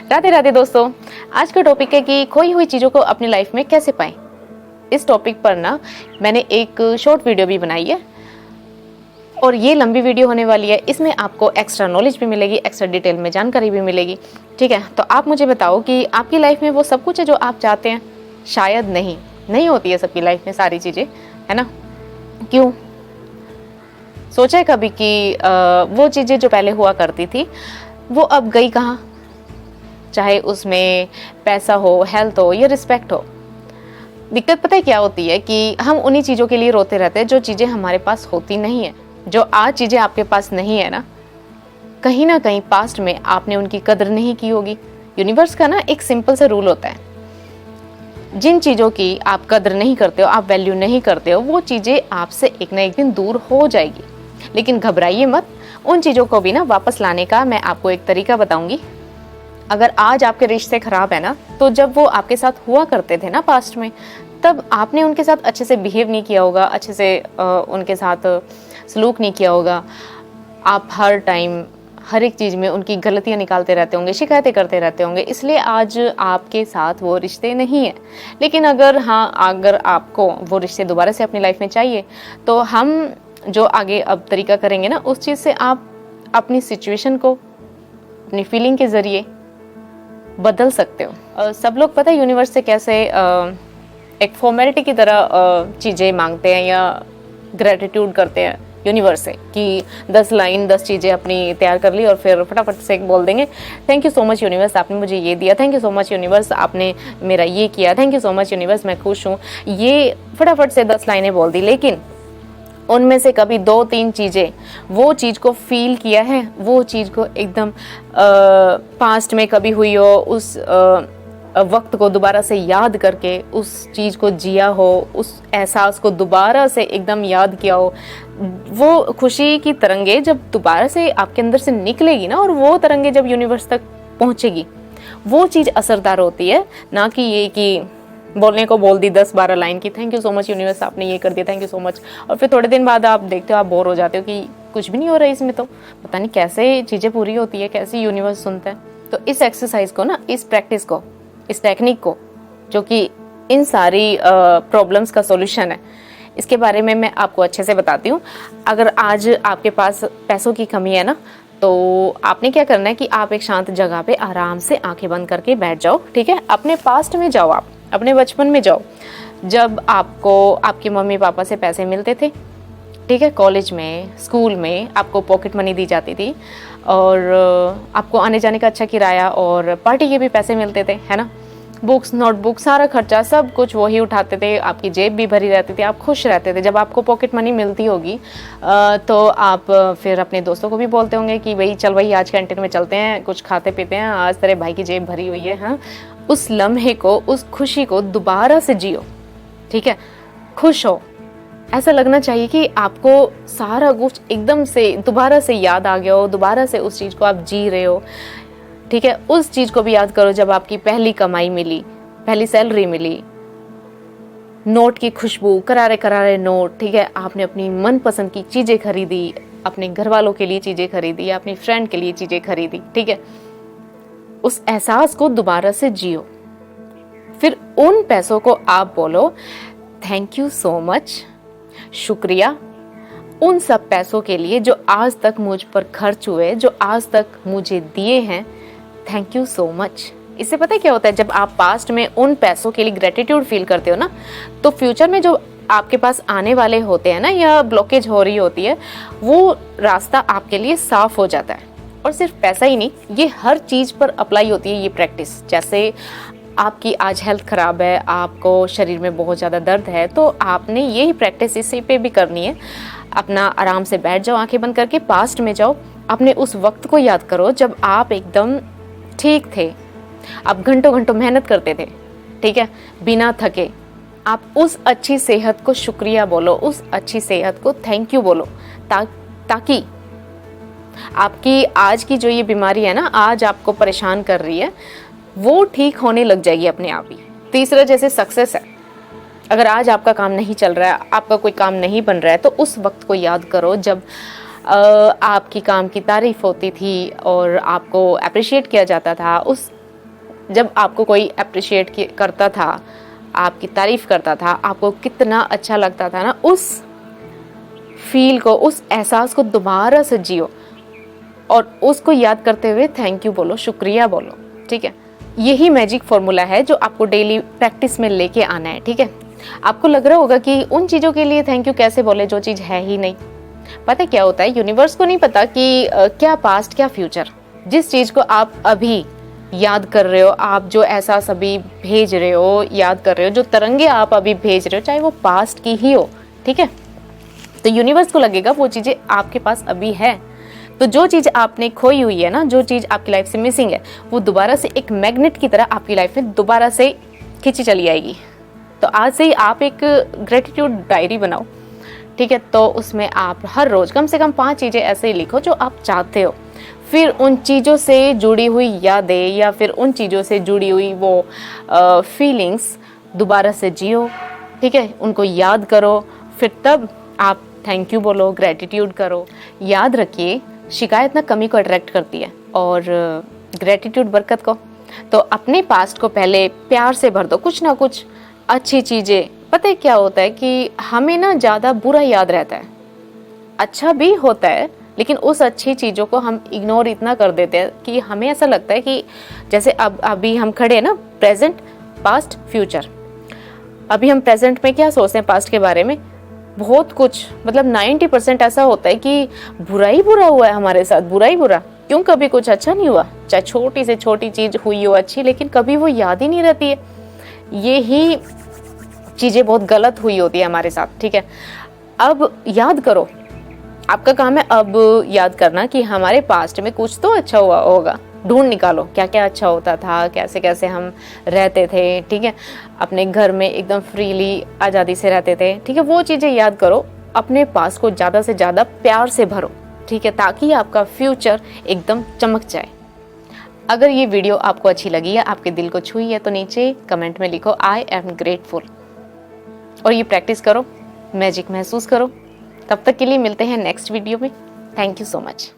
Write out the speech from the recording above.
राधे राधे दोस्तों, आज का टॉपिक है कि खोई हुई चीज़ों को अपनी लाइफ में कैसे पाएं। इस टॉपिक पर ना मैंने एक शॉर्ट वीडियो भी बनाई है और ये लंबी वीडियो होने वाली है। इसमें आपको एक्स्ट्रा नॉलेज भी मिलेगी, एक्स्ट्रा डिटेल में जानकारी भी मिलेगी। ठीक है, तो आप मुझे बताओ कि आपकी लाइफ में वो सब कुछ है जो आप चाहते हैं? शायद नहीं होती है सबकी लाइफ में सारी चीज़ें, है ना? क्यों? सोचा है कभी कि वो चीज़ें जो पहले हुआ करती थी वो अब गई कहाँ? चाहे उसमें पैसा हो, हेल्थ हो या रिस्पेक्ट हो। दिक्कत पता है क्या होती है कि हम उन्हीं चीज़ों के लिए रोते रहते हैं जो चीज़ें हमारे पास होती नहीं है। जो आज चीज़ें आपके पास नहीं है ना कहीं पास्ट में आपने उनकी कदर नहीं की होगी। यूनिवर्स का ना एक सिंपल सा रूल होता है, जिन चीज़ों की आप कदर नहीं करते हो, आप वैल्यू नहीं करते हो, वो चीज़ें आपसे एक ना एक दिन दूर हो जाएगी। लेकिन घबराइए मत, उन चीज़ों को भी ना वापस लाने का मैं आपको एक तरीका बताऊंगी। अगर आज आपके रिश्ते खराब है ना, तो जब वो आपके साथ हुआ करते थे ना पास्ट में, तब आपने उनके साथ अच्छे से बिहेव नहीं किया होगा, अच्छे से उनके साथ सलूक नहीं किया होगा। आप हर टाइम हर एक चीज़ में उनकी गलतियां निकालते रहते होंगे, शिकायतें करते रहते होंगे, इसलिए आज आपके साथ वो रिश्ते नहीं है। लेकिन अगर आपको वो रिश्ते दोबारा से अपनी लाइफ में चाहिए, तो हम जो आगे अब तरीका करेंगे ना, उस चीज़ से आप अपनी सिचुएशन को अपनी फीलिंग के ज़रिए बदल सकते हो। सब लोग पता है यूनिवर्स से कैसे एक फॉर्मेलिटी की तरह चीज़ें मांगते हैं या ग्रेटिट्यूड करते हैं यूनिवर्स से कि 10 लाइन 10 चीज़ें अपनी तैयार कर ली और फिर फटाफट से बोल देंगे, thank you so much universe, आपने मुझे ये दिया, thank you so much universe, आपने मेरा ये किया, thank you so much universe, मैं खुश हूँ। ये फटाफट से 10 लाइनें बोल दी, लेकिन उनमें से कभी 2-3 चीज़ें, वो चीज़ को फील किया है, वो चीज़ को एकदम पास्ट में कभी हुई हो, उस वक्त को दोबारा से याद करके उस चीज़ को जिया हो, उस एहसास को दोबारा से एकदम याद किया हो। वो खुशी की तरंगे जब दोबारा से आपके अंदर से निकलेगी ना, और वो तरंगे जब यूनिवर्स तक पहुँचेगी, वो चीज़ असरदार होती है। ना कि ये कि बोलने को बोल दी 10-12 लाइन की thank you so much universe, आपने ये कर दिया, थैंक यू सो मच, और फिर थोड़े दिन बाद आप देखते हो, आप बोर हो जाते हो कि कुछ भी नहीं हो रहा है इसमें, तो पता नहीं कैसे चीज़ें पूरी होती है, कैसे यूनिवर्स सुनता है। तो इस एक्सरसाइज को ना, इस प्रैक्टिस को, इस टेक्निक को, जो कि इन सारी प्रॉब्लम्स का सोल्यूशन है, इसके बारे में मैं आपको अच्छे से बताती हूँ। अगर आज आपके पास पैसों की कमी है ना, तो आपने क्या करना है कि आप एक शांत जगह पे आराम से आंखें बंद करके बैठ जाओ। ठीक है, अपने पास्ट में जाओ, आप अपने बचपन में जाओ, जब आपको आपके मम्मी पापा से पैसे मिलते थे। ठीक है, कॉलेज में, स्कूल में आपको पॉकेट मनी दी जाती थी और आपको आने जाने का अच्छा किराया और पार्टी के भी पैसे मिलते थे, है ना? बुक्स, नोटबुक, सारा खर्चा सब कुछ वही उठाते थे, आपकी जेब भी भरी रहती थी, आप खुश रहते थे। जब आपको पॉकेट मनी मिलती होगी तो आप फिर अपने दोस्तों को भी बोलते होंगे कि भाई चल भाई आज कैंटीन में चलते हैं, कुछ खाते पीते हैं, आज तेरे भाई की जेब भरी हुई है। हाँ, उस लम्हे को, उस खुशी को दोबारा से जियो। ठीक है, खुश हो, ऐसा लगना चाहिए कि आपको सारा कुछ एकदम से दोबारा से याद आ गया हो, दोबारा से उस चीज़ को आप जी रहे हो। ठीक है, उस चीज़ को भी याद करो जब आपकी पहली कमाई मिली, पहली सैलरी मिली, नोट की खुशबू, करारे करारे नोट। ठीक है, आपने अपनी मनपसंद की चीज़ें खरीदी, अपने घर वालों के लिए चीज़ें खरीदी, अपनी फ्रेंड के लिए चीज़ें खरीदी। ठीक है, उस एहसास को दोबारा से जियो। फिर उन पैसों को आप बोलो थैंक यू सो मच, शुक्रिया उन सब पैसों के लिए जो आज तक मुझ पर खर्च हुए, जो आज तक मुझे दिए हैं, थैंक यू सो मच। इससे पता है क्या होता है, जब आप पास्ट में उन पैसों के लिए ग्रेटिट्यूड फील करते हो ना, तो फ्यूचर में जो आपके पास आने वाले होते हैं ना, या ब्लॉकेज हो रही होती है, वो रास्ता आपके लिए साफ हो जाता है। और सिर्फ पैसा ही नहीं, ये हर चीज़ पर अप्लाई होती है ये प्रैक्टिस। जैसे आपकी आज हेल्थ ख़राब है, आपको शरीर में बहुत ज़्यादा दर्द है, तो आपने यही प्रैक्टिस इसी पे भी करनी है। अपना आराम से बैठ जाओ, आंखें बंद करके पास्ट में जाओ, अपने उस वक्त को याद करो जब आप एकदम ठीक थे, आप घंटों घंटों मेहनत करते थे। ठीक है, बिना थके। आप उस अच्छी सेहत को शुक्रिया बोलो, उस अच्छी सेहत को थैंक यू बोलो, ताकि आपकी आज की जो ये बीमारी है ना, आज आपको परेशान कर रही है, वो ठीक होने लग जाएगी अपने आप ही। तीसरा, जैसे सक्सेस है, अगर आज आपका काम नहीं चल रहा है, आपका कोई काम नहीं बन रहा है, तो उस वक्त को याद करो जब आपकी काम की तारीफ होती थी और आपको अप्रिशिएट किया जाता था। उस जब आपको कोई अप्रिशिएट करता था, आपकी तारीफ करता था, आपको कितना अच्छा लगता था ना, उस फील को, उस एहसास को दोबारा से जियो और उसको याद करते हुए थैंक यू बोलो, शुक्रिया बोलो। ठीक है, यही मैजिक फॉर्मूला है जो आपको डेली प्रैक्टिस में लेके आना है। ठीक है, आपको लग रहा होगा कि उन चीज़ों के लिए थैंक यू कैसे बोले जो चीज़ है ही नहीं। पता क्या होता है, यूनिवर्स को नहीं पता कि क्या पास्ट क्या फ्यूचर। जिस चीज़ को आप अभी याद कर रहे हो, आप जो एहसास अभी भेज रहे हो, याद कर रहे हो, जो तरंगे आप अभी भेज रहे हो, चाहे वो पास्ट की ही हो, ठीक है, तो यूनिवर्स को लगेगा वो चीज़ें आपके पास अभी है। तो जो चीज़ आपने खोई हुई है ना, जो चीज़ आपकी लाइफ से मिसिंग है, वो दोबारा से एक मैग्नेट की तरह आपकी लाइफ में दोबारा से खींची चली आएगी। तो आज से ही आप एक ग्रेटिट्यूड डायरी बनाओ। ठीक है, तो उसमें आप हर रोज़ कम से कम 5 चीज़ें ऐसे ही लिखो जो आप चाहते हो। फिर उन चीज़ों से जुड़ी हुई यादें या फिर उन चीज़ों से जुड़ी हुई वो फीलिंग्स दोबारा से जियो। ठीक है, उनको याद करो, फिर तब आप थैंक यू बोलो, ग्रेटिट्यूड करो। याद रखिए, शिकायत ना कमी को अट्रैक्ट करती है और ग्रेटिट्यूड बरकत को। तो अपने पास्ट को पहले प्यार से भर दो, कुछ ना कुछ अच्छी चीज़ें। पता है क्या होता है कि हमें ना ज़्यादा बुरा याद रहता है, अच्छा भी होता है, लेकिन उस अच्छी चीज़ों को हम इग्नोर इतना कर देते हैं कि हमें ऐसा लगता है कि जैसे अब अभी हम खड़े हैं ना, प्रेजेंट, पास्ट, फ्यूचर। अभी हम प्रेजेंट में क्या सोचते हैं पास्ट के बारे में, बहुत कुछ, मतलब 90% ऐसा होता है कि बुरा ही बुरा हुआ है हमारे साथ, बुरा ही बुरा। क्यों कभी कुछ अच्छा नहीं हुआ? चाहे छोटी से छोटी चीज़ हुई हो अच्छी, लेकिन कभी वो याद ही नहीं रहती है। ये ही चीज़ें बहुत गलत हुई होती है हमारे साथ। ठीक है, अब याद करो, आपका काम है अब याद करना कि हमारे पास्ट में कुछ तो अच्छा हुआ होगा। ढूंढ निकालो क्या क्या अच्छा होता था, कैसे कैसे हम रहते थे। ठीक है, अपने घर में एकदम फ्रीली आज़ादी से रहते थे। ठीक है, वो चीज़ें याद करो, अपने पास्ट को ज़्यादा से ज़्यादा प्यार से भरो। ठीक है, ताकि आपका फ्यूचर एकदम चमक जाए। अगर ये वीडियो आपको अच्छी लगी है, आपके दिल को छुई है, तो नीचे कमेंट में लिखो आई एम ग्रेटफुल और ये प्रैक्टिस करो, मैजिक महसूस करो। तब तक के लिए मिलते हैं नेक्स्ट वीडियो में। Thank you so much.